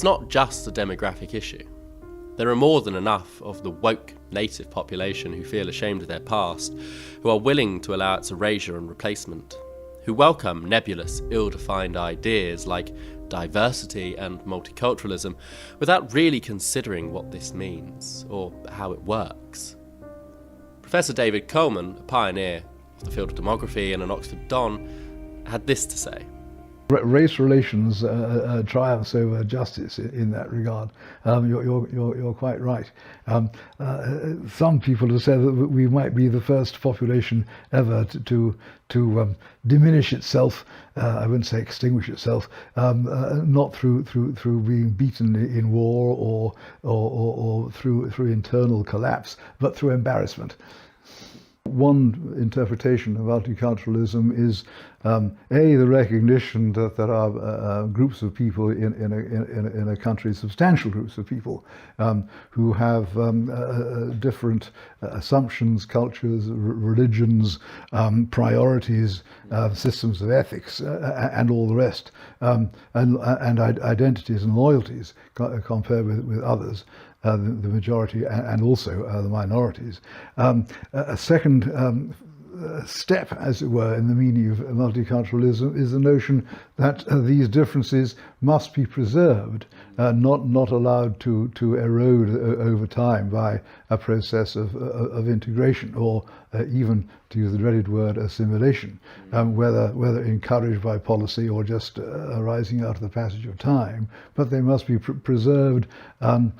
it's not just a demographic issue. There are more than enough of the woke native population who feel ashamed of their past, who are willing to allow its erasure and replacement, who welcome nebulous, ill-defined ideas like diversity and multiculturalism without really considering what this means or how it works. Professor David Coleman, a pioneer of the field of demography and an Oxford Don, had this to say. Race relations triumphs over justice in that regard. You're quite right. Some people have said that we might be the first population ever to diminish itself. I wouldn't say extinguish itself, not through being beaten in war or through internal collapse, but through embarrassment. One interpretation of multiculturalism is the recognition that there are groups of people in a country, substantial groups of people, who have different assumptions, cultures, religions, priorities, systems of ethics, and all the rest, and identities and loyalties compared with others. The majority and also the minorities. A second step, as it were, in the meaning of multiculturalism is the notion that these differences must be preserved, not allowed to erode over time by a process of integration or even, to use the dreaded word, assimilation, whether encouraged by policy or just arising out of the passage of time. But they must be preserved and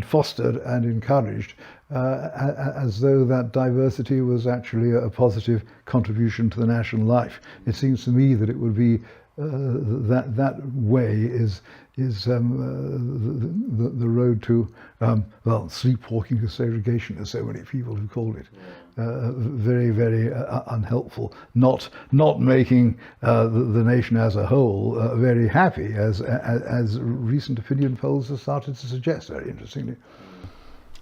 fostered and encouraged as though that diversity was actually a positive contribution to the national life. It seems to me that it would be that way is the road to sleepwalking to segregation, as so many people have called it. Very, very unhelpful. Not making the nation as a whole very happy, as recent opinion polls have started to suggest, very interestingly.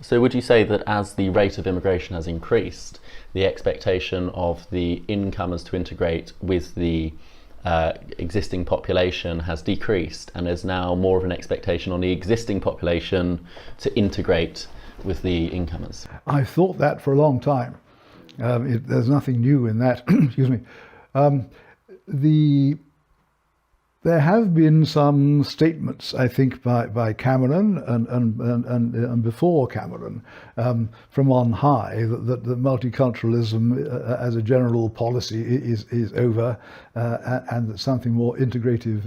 So would you say that as the rate of immigration has increased, the expectation of the incomers to integrate with the existing population has decreased, and there's now more of an expectation on the existing population to integrate with the incomers? I've thought that for a long time. There's nothing new in that. Excuse me. There have been some statements, I think, by Cameron and before Cameron, from on high, that multiculturalism as a general policy is over, and that something more integrative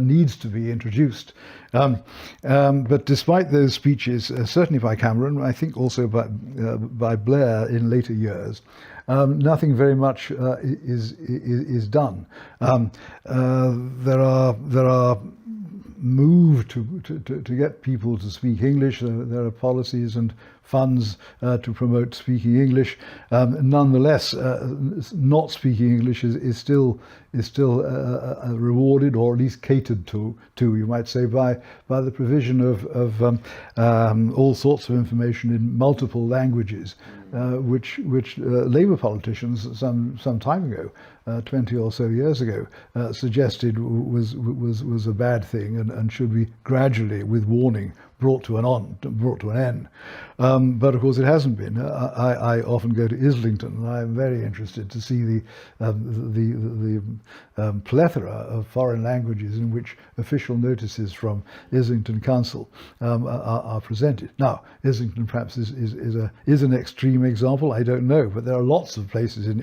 needs to be introduced. But despite those speeches, certainly by Cameron, I think also by Blair in later years, nothing very much is done. There are moves to get people to speak English. There are policies and funds to promote speaking English. Nonetheless, not speaking English is still rewarded, or at least catered to, you might say, by the provision of all sorts of information in multiple languages, which Labour politicians some time ago, 20 or so years ago, suggested was a bad thing and should be gradually, with warning, brought to an end. But of course it hasn't been. I often go to Islington, and I'm very interested to see the plethora of foreign languages in which official notices from Islington Council are presented. Now, Islington perhaps is an extreme example. I don't know, but there are lots of places in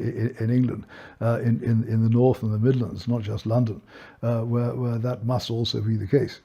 England, in the north and the Midlands, not just London, where that must also be the case.